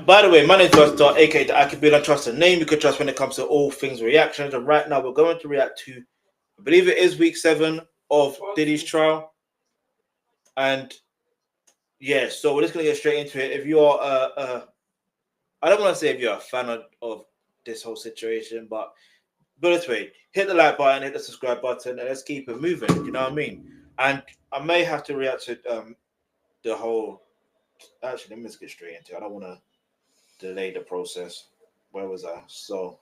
By the way, my name is Versatile, aka the I Can Build and Trust, a name you can trust when it comes to all things reactions. And right now, we're going to react to, I believe it is week 7 of Diddy's trial. And yeah, so we're just gonna get straight into it. If you are, I don't want to say if you're a fan of this whole situation, but this way, hit the like button, hit the subscribe button, and let's keep it moving. You know what I mean? And I may have to react to the whole. Actually, let me just get straight into it. I don't want to delay the process. Where was I? So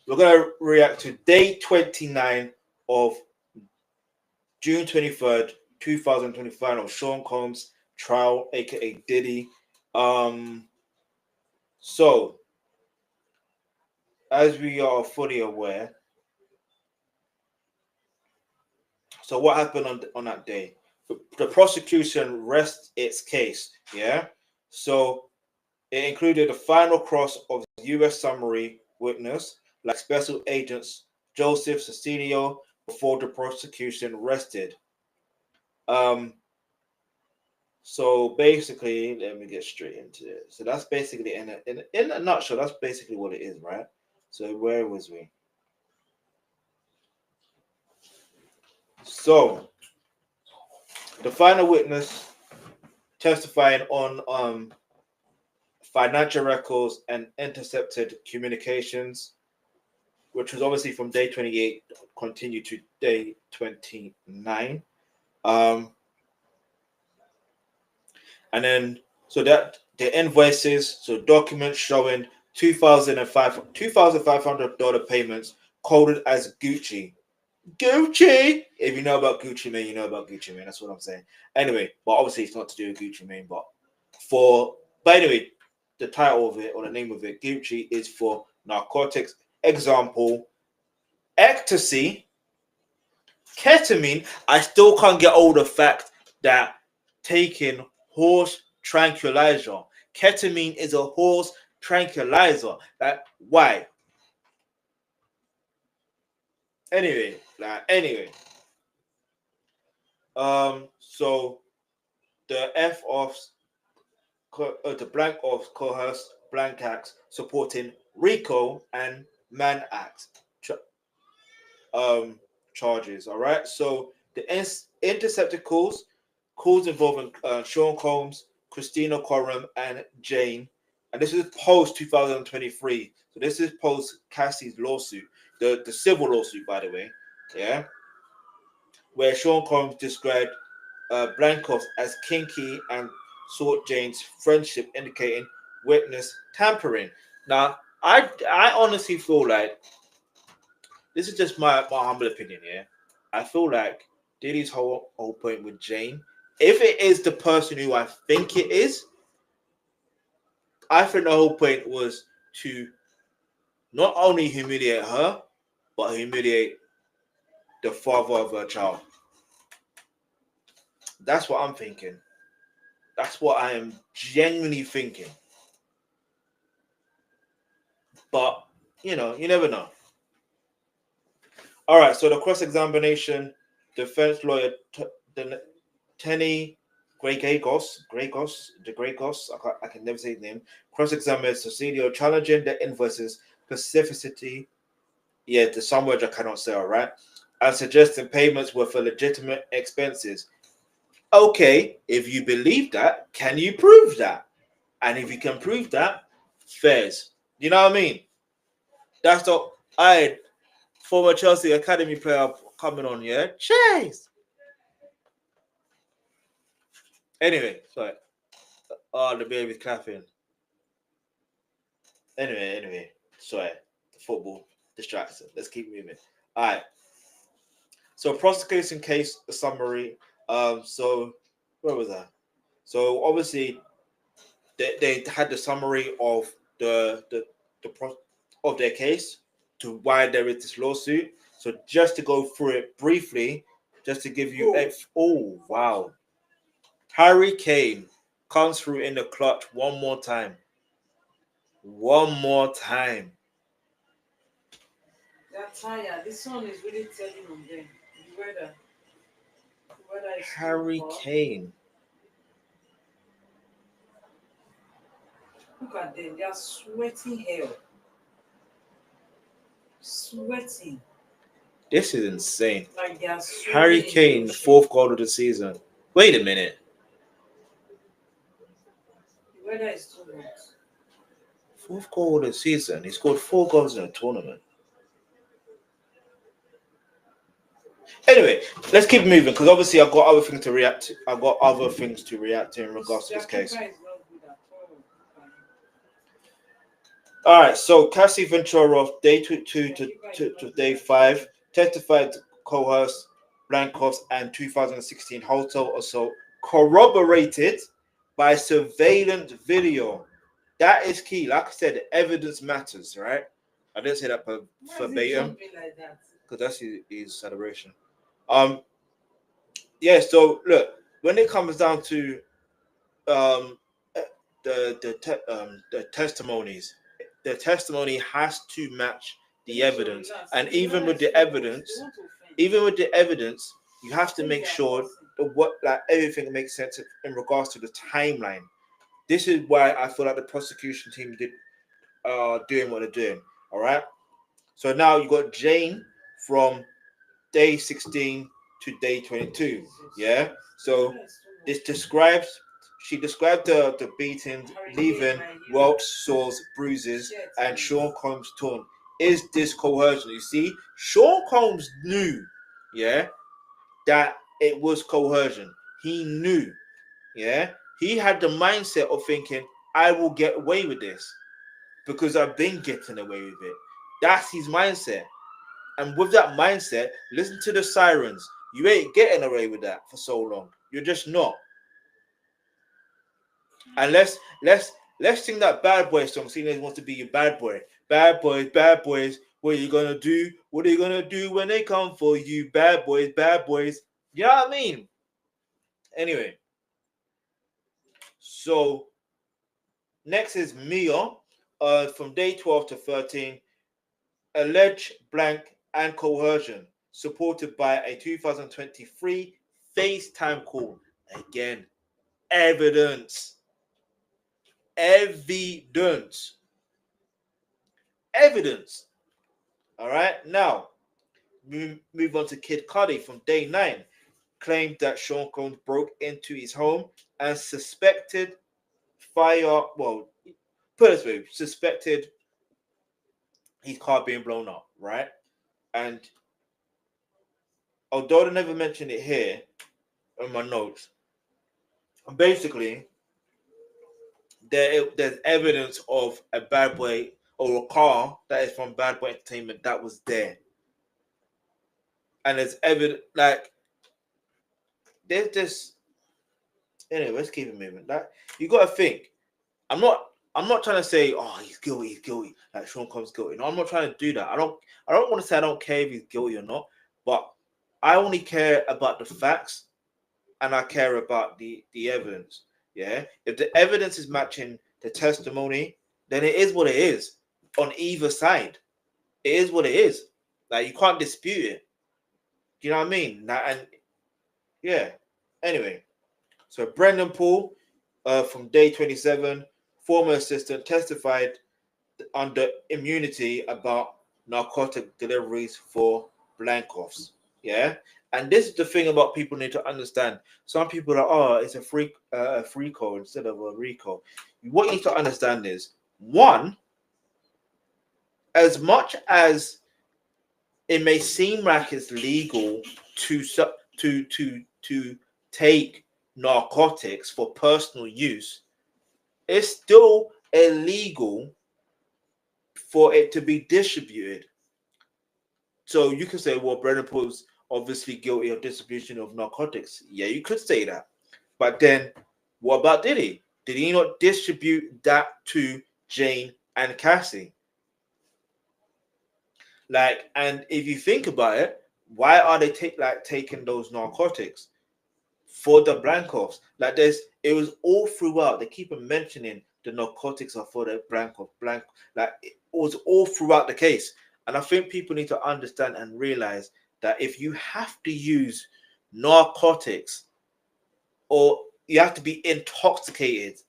we're gonna react to day 29 of June 23rd, 2025 of Sean Combs' trial, aka Diddy. So as we are fully aware, so what happened on that day? The prosecution rests its case, yeah. So it included the final cross of U.S. summary witness, like special agents Joseph Cerciello, before the prosecution rested. So basically, let me get straight into it. So that's basically in a nutshell, that's basically what it is, right? So where was we? So the final witness testifying on financial records and intercepted communications, which was obviously from day 28, continued to day 29. And then, so that the invoices, so documents showing $2,500 payments coded as Gucci. Gucci! If you know about Gucci Mane, you know about Gucci Mane. That's what I'm saying. Anyway, but obviously it's not to do with Gucci Mane, but anyway, the title of it or the name of it, Gucci, is for narcotics. Example, ecstasy, ketamine. I still can't get over the fact that taking horse tranquilizer, ketamine is a horse tranquilizer. Like, why? Anyway. So the F of the blank of coerce blank acts supporting RICO and Mann Act charges. All right. So the intercepted calls involving Sean Combs, Christina Coram, and Jane. And this is post 2023. So this is post Cassie's lawsuit, the civil lawsuit, by the way. Yeah. Where Sean Combs described Blankoff as kinky and sought Jane's friendship, indicating witness tampering. Now, I honestly feel like this is just my humble opinion. Yeah, I feel like Diddy's whole point with Jane, if it is the person who I think it is, I think the whole point was to not only humiliate her, but humiliate the father of her child. That's what I'm thinking. That's what I am genuinely thinking. But, you know, you never know. All right, so the cross-examination, defense lawyer Tenny Gregos, I can never say his name, cross-examined Cerciello, challenging the invoices specificity, to some words I cannot say, all right, and suggesting payments were for legitimate expenses. Okay, if you believe that, can you prove that? And if you can prove that, fairs. You know what I mean? That's the former Chelsea Academy player coming on, yeah? Chase! Anyway, sorry. Oh, the baby's clapping. Anyway. Sorry. The football distracts. Let's keep moving. All right. So prosecution case summary. So where was that? So obviously they had the summary of of their case to why there is this lawsuit. So just to go through it briefly, just to give you oh wow. Harry Kane comes through in the clutch one more time. One more time. They're tired. This sun is really telling on them. The weather. The weather is Harry Kane. Look at them. They are sweating hell. Sweating. This is insane. Like they are Harry swimming in the Kane, ocean. 4th goal of the season. Wait a minute. The weather is too hot. 4th goal of the season. He scored 4 goals in a tournament. Anyway, let's keep moving because obviously I've got other things to react to. I've got other things to react to in regards to this case. Their keeper is not good at all. All right, so Cassie Ventura, day 2 to day 5, testified to coerce Blankos and 2016 hotel assault, corroborated by surveillance video. That is key. Like I said, the evidence matters, right? I didn't say that verbatim because that's his celebration. Yeah. So look, when it comes down to the testimonies, the testimony has to match the evidence, and even with the evidence, you have to make sure that everything makes sense in regards to the timeline. This is why I feel like the prosecution team did doing what they're doing. All right. So now you got Jane from day 16 to day 22. Yeah. So she described the beatings, leaving welts, sores, bruises, and Sean Combs torn. Is this coercion? You see, Sean Combs knew, yeah, that it was coercion. He knew, yeah. He had the mindset of thinking, I will get away with this because I've been getting away with it. That's his mindset. And with that mindset, listen to the sirens. You ain't getting away with that for so long. You're just not. And let's sing that bad boy song. Seeing wants to be your bad boy. Bad boys, bad boys. What are you gonna do? What are you gonna do when they come for you? Bad boys, bad boys. You know what I mean? Anyway. So next is Mia. From day 12 to 13. Alleged blank and coercion. Supported by a 2023 FaceTime call. Again, evidence. Evidence. All right. Now, move on to Kid Cudi from day 9. Claimed that Sean Combs broke into his home and suspected suspected his car being blown up, right? And although I never mentioned it here in my notes, basically there's evidence of a Bad Boy or a car that is from Bad Boy Entertainment that was there. And there's evidence like there's this. Anyway, let's keep it moving. That you gotta think. I'm not trying to say, oh, he's guilty. Like Sean Combs guilty. No, I'm not trying to do that. I don't want to say I don't care if he's guilty or not, but I only care about the facts and I care about the evidence. Yeah. If the evidence is matching the testimony, then it is what it is on either side. It is what it is. Like you can't dispute it. Do you know what I mean? And yeah. Anyway, so Brendan Paul, from day 27, former assistant, testified under immunity about narcotic deliveries for Blankoffs. Yeah. And this is the thing about people need to understand. Some people are, oh, it's a free code instead of a RICO. What you need to understand is, one, as much as it may seem like it's legal to take narcotics for personal use, it's still illegal for it to be distributed. So you can say, well, Brendan Paul's obviously guilty of distribution of narcotics. Yeah, you could say that. But then what about Diddy? Did he not distribute that to Jane and Cassie? Like, and if you think about it, why are they taking those narcotics for the Blankoffs? Like, it was all throughout. They keep on mentioning the narcotics are for the Blankoff. Like, it was all throughout the case. And I think people need to understand and realize that if you have to use narcotics or you have to be intoxicated,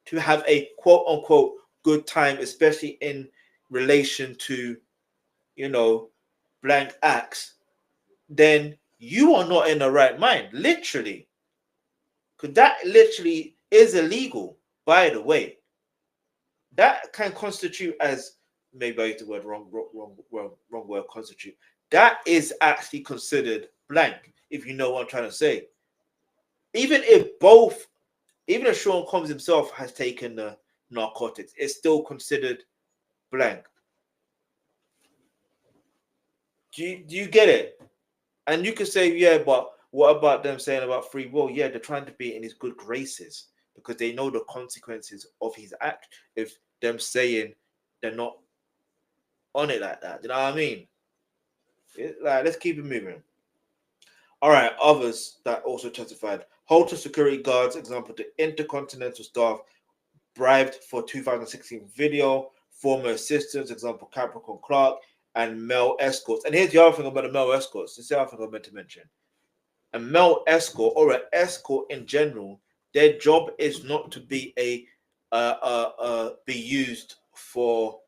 to have a quote unquote good time, especially in relation to, you know, blank acts, then you are not in the right mind, literally. Because that literally is illegal, by the way. That can constitute as, maybe I used the word wrong word, constitute. That is actually considered blank, if you know what I'm trying to say. Even if Sean Combs himself has taken the narcotics, it's still considered blank. Do you get it? And you could say, yeah, but what about them saying about free will? Yeah, they're trying to be in his good graces because they know the consequences of his act. If them saying they're not on it like that, you know what I mean? Let's keep it moving. All right, others that also testified. Hotel security guards, example, the Intercontinental staff bribed for 2016 video, former assistants, example, Capricorn Clark, and male escorts. And here's the other thing about the male escorts. This is the other thing I meant to mention. A male escort or an escort in general, their job is not to be be used for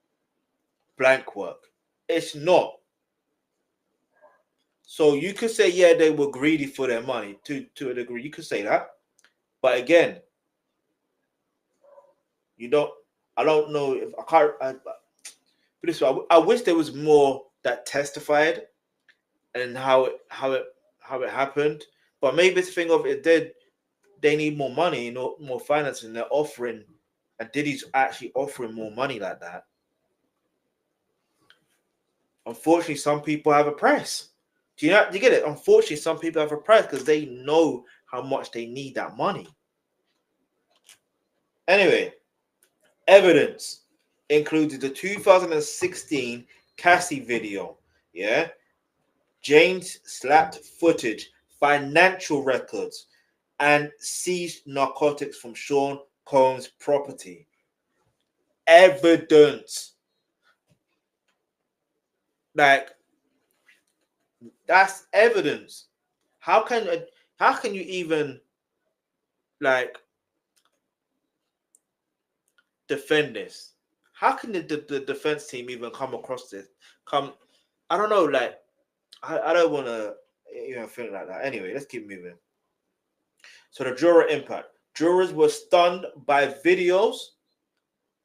blank work. It's not. So you could say, yeah, they were greedy for their money to a degree. You could say that, but again, I don't know if I can't. But this way, I wish there was more that testified and how it happened. But maybe it's a thing of it. They need more money, more financing. They're offering, and Diddy's actually offering more money like that. Unfortunately, some people have a price. Do you get it? Unfortunately, some people have a price because they know how much they need that money. Anyway, evidence included the 2016 Cassie video. Yeah, James slapped footage, financial records, and seized narcotics from Sean Combs' property. Evidence. Like, that's evidence. How can you even like defend this? How can the defense team even come across this? I don't know, like I don't want to think like that. Anyway, let's keep moving. So the juror impact. Jurors were stunned by videos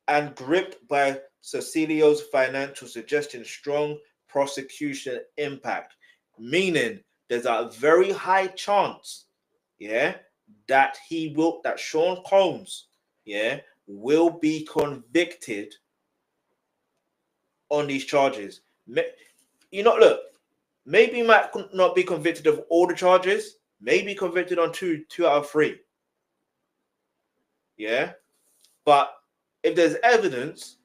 and gripped by Cerciello's financial suggestion strong prosecution impact, meaning there's a very high chance, that Sean Combs, will be convicted on these charges. Look, maybe he might not be convicted of all the charges, maybe convicted on two out of three. Yeah, but if there's evidence,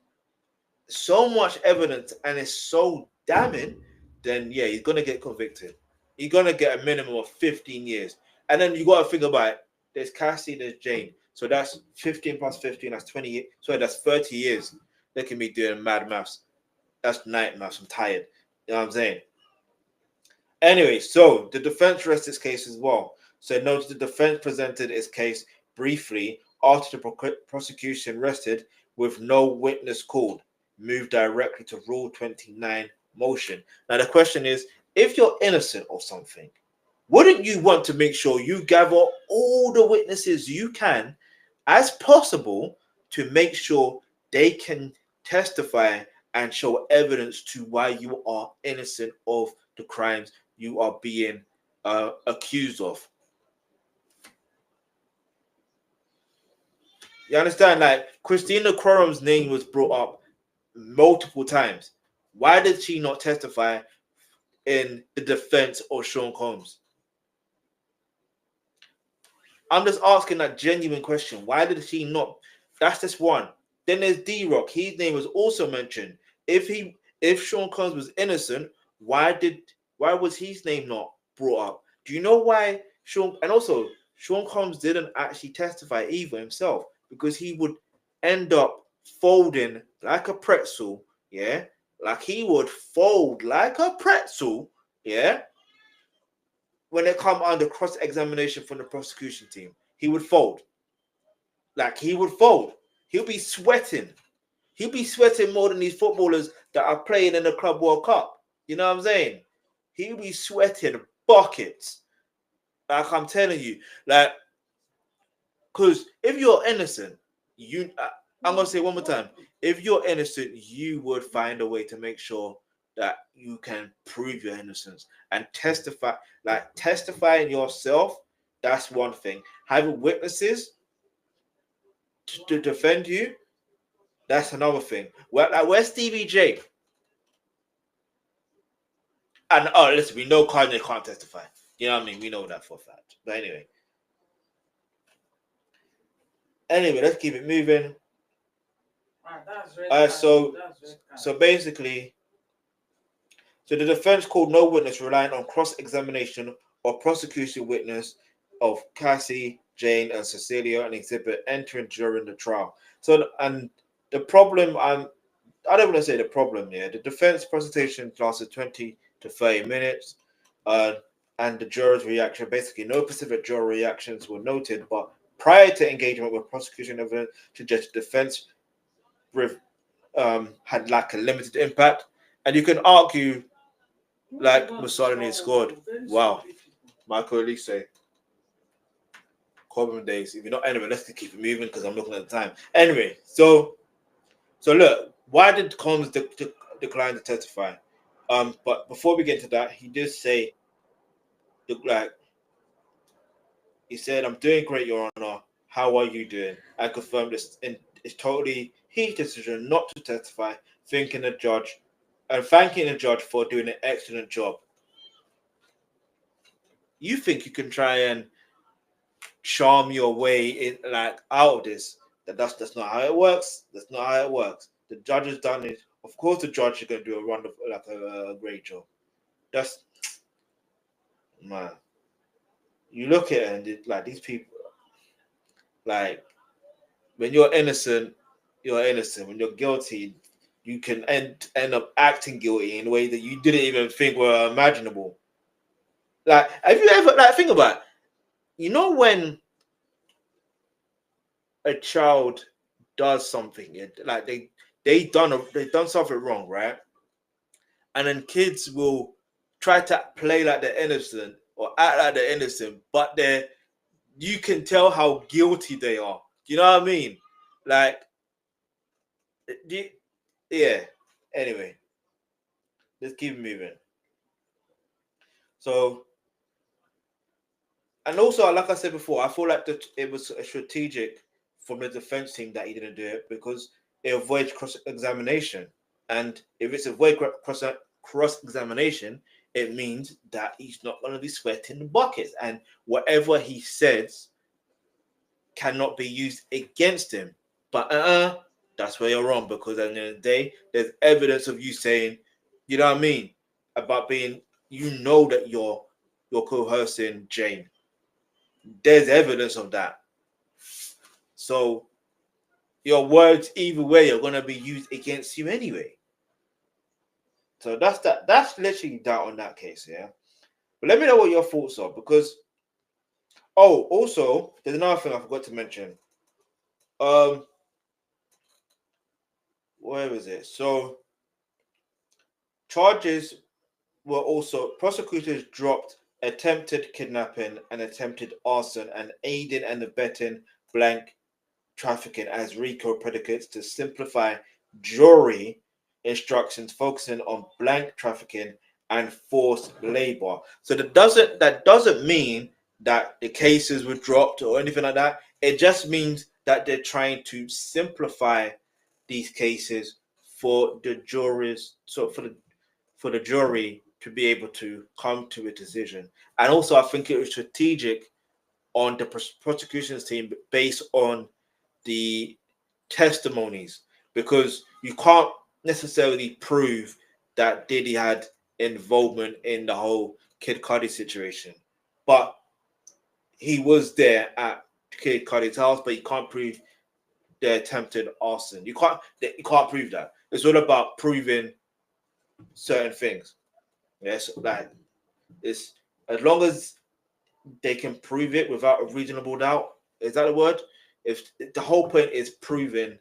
so much evidence, and it's so damning, then yeah, he's gonna get convicted. He's gonna get a minimum of 15 years. And then you gotta think about it. There's Cassie, there's Jane. So that's 15 plus 15, that's 20. So that's 30 years. Look at me doing mad maths. That's night maths. I'm tired. You know what I'm saying? Anyway, so the defense rests its case as well. So notice the defense presented its case briefly after the prosecution rested with no witness called. Move directly to Rule 29 motion. Now the question is, if you're innocent of something, wouldn't you want to make sure you gather all the witnesses you can as possible to make sure they can testify and show evidence to why you are innocent of the crimes you are being accused of? You understand? Like, Christina Quorum's name was brought up multiple times. Why did she not testify in the defense of Sean Combs? I'm just asking that genuine question. Why did she not? That's just one. Then there's D-Rock. His name was also mentioned. If Sean Combs was innocent, why was his name not brought up? Do you know why Sean Combs didn't actually testify either himself, because he would end up folding like a pretzel, like he would fold like a pretzel, when it come under cross-examination from the prosecution team. He would fold. Like, he would fold. he'll be sweating. He'll be sweating more than these footballers that are playing in the Club World Cup. You know what I'm saying? He'll be sweating buckets. Like I'm telling you, like, because if you're innocent, I'm gonna say one more time. If you're innocent, you would find a way to make sure that you can prove your innocence and testify. Like testifying yourself, that's one thing. Having witnesses to defend you, that's another thing. Like where's Stevie J? And oh, listen, we know Kanye can't testify. You know what I mean? We know that for a fact. But anyway, let's keep it moving. So basically, so the defense called no witness relying on cross-examination or prosecution witness of Cassie, Jane, and Cerciello, and exhibit entering during the trial. So, and the problem, I don't want to say the problem here. The defense presentation lasted 20 to 30 minutes, and the jurors' reaction, basically no specific juror reactions were noted, but prior to engagement with prosecution evidence, suggested defense had like a limited impact. And you can argue like Mussolini scored. Wow. Michael Elise. Corbin days. If you're not, anyway, let's keep it moving because I'm looking at the time. Anyway, so look, why did Combs decline to testify? But before we get to that, he did say, like, he said, "I'm doing great, Your Honor. How are you doing?" I confirmed this, and it's totally his decision not to testify, thanking the judge for doing an excellent job. You think you can try and charm your way in, like, out of this? That's not how it works. That's not how it works. The judge has done it. Of course, the judge is going to do a wonderful, like a great job. That's man. You look at it and like these people, like when you're innocent, you're innocent. When you're guilty, you can end up acting guilty in a way that you didn't even think were imaginable. Like, have you ever like think about it? You know when a child does something, like they've done something wrong, right? And then kids will try to play like they're innocent or act like they're innocent, but you can tell how guilty they are. You know what I mean? Like, yeah. Anyway, let's keep moving. So, and also, like I said before, I feel like it was a strategic from the defense team that he didn't do it because it avoids cross-examination. And if it's avoid cross-examination, it means that he's not going to be sweating the buckets. And whatever he says cannot be used against him. But that's where you're wrong, because at the end of the day, there's evidence of you saying, you know what I mean, about being, you know, that you're coercing Jane. There's evidence of that. So your words, either way, are going to be used against you anyway. So that's that. That's literally that on that case, yeah. But let me know what your thoughts are, because also there's another thing I forgot to mention. Where was it? So charges were also, prosecutors dropped attempted kidnapping and attempted arson and aiding and abetting blank trafficking as RICO predicates to simplify jury instructions focusing on blank trafficking and forced labor. So that doesn't mean that the cases were dropped or anything like that. It just means that they're trying to simplify these cases for the juries, so for the jury to be able to come to a decision. And also, I think it was strategic on the prosecution's team based on the testimonies, because you can't necessarily prove that Diddy had involvement in the whole Kid Cudi situation, but he was there at Kid Cudi's house, but you can't prove the attempted arson. You can't prove that. It's all about proving certain things. Yes, like it's, as long as they can prove it without a reasonable doubt. Is that a word? If the whole point is proving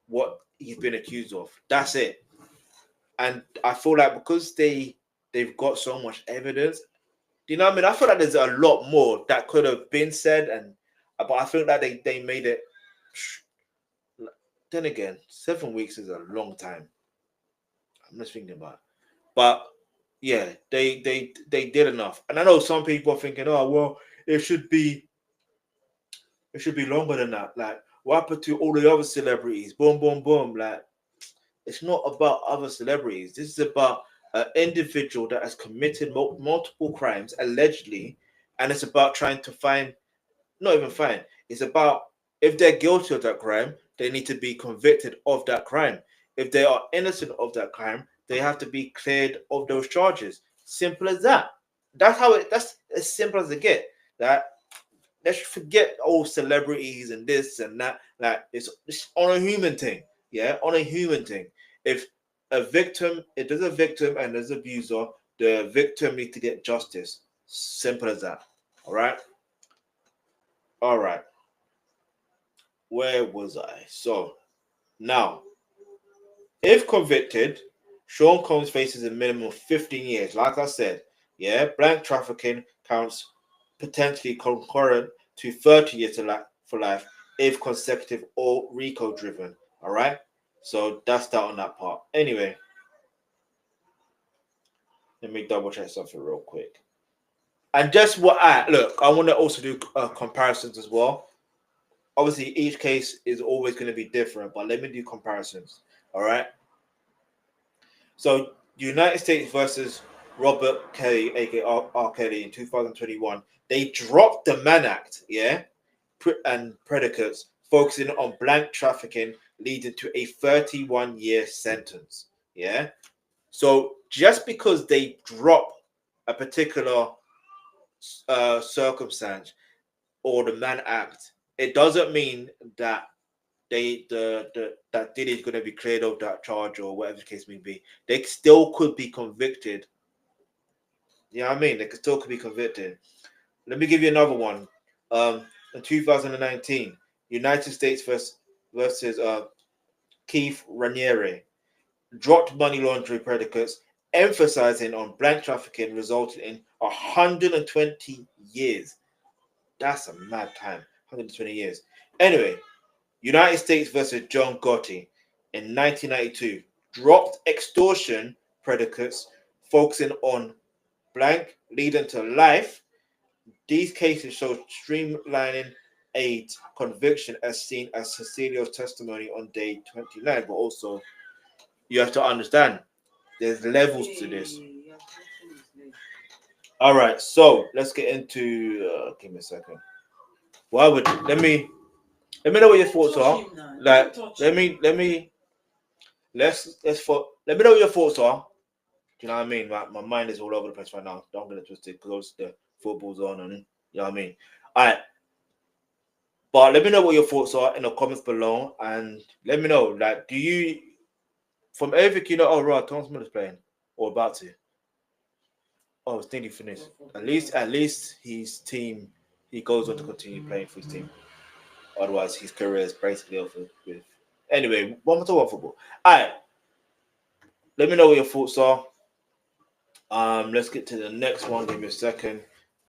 what he's been accused of, that's it. And I feel like because they've got so much evidence, you know what I mean? I feel like there's a lot more that could have been said, but I feel like they made it. Then again, 7 weeks is a long time. I'm just thinking about it. But yeah, they did enough. And I know some people are thinking, oh well, it should be longer than that. Like, what happened to all the other celebrities? Boom, boom, boom. Like, it's not about other celebrities. This is about an individual that has committed multiple crimes allegedly, and it's about trying to find, not even find. It's about if they're guilty of that crime, they need to be convicted of that crime. If they are innocent of that crime, they have to be cleared of those charges. Simple as that. That's how it. That's as simple as it get. That let's forget all celebrities and this and that. Like it's on a human thing. Yeah, on a human thing. If if there's a victim and there's an abuser, the victim needs to get justice. Simple as that. All right. All right. Where was I? So now, if convicted, Sean Combs faces a minimum of 15 years. Like I said, yeah, blank trafficking counts potentially concurrent to 30 years for life if consecutive or RICO driven. All right. So that's that on that part. Anyway, let me double check something real quick. And just what I want to also do comparisons as well. Obviously, each case is always going to be different, but let me do comparisons. All right. So, United States versus Robert Kelly, aka R. Kelly, in 2021, they dropped the Mann Act, yeah, and predicates, focusing on blank trafficking, leading to a 31-year sentence, yeah. So, just because they drop a particular circumstance or the Mann Act, it doesn't mean that that Diddy is going to be cleared of that charge or whatever the case may be. They still could be convicted. You know what I mean? They could be convicted. Let me give you another one. In 2019, United States versus Keith Raniere dropped money laundering predicates, emphasizing on blank trafficking, resulting in 120 years. That's a mad time. 120 years. Anyway, United States versus John Gotti in 1992 dropped extortion predicates, focusing on blank, leading to life. These cases show streamlining a conviction as seen as Cerciello's testimony on day 29. But also, you have to understand there's levels to this. All right, so let's get into. Give me a second. Why would let me know what your thoughts are. Like, let me know what your thoughts are. Do you know what I mean? My mind is all over the place right now. Don't get it twisted because the football's on and you know what I mean. All right, but let me know what your thoughts are in the comments below, and let me know. Like, do you, from everything you know? Oh, right, Thomas Miller's playing or about to. Oh, it's nearly finished. At least his team, he goes on to continue playing for his team. Otherwise, his career is basically over with. Anyway, one more talk about football. All right, let me know what your thoughts are. Let's get to the next one. Give me a second.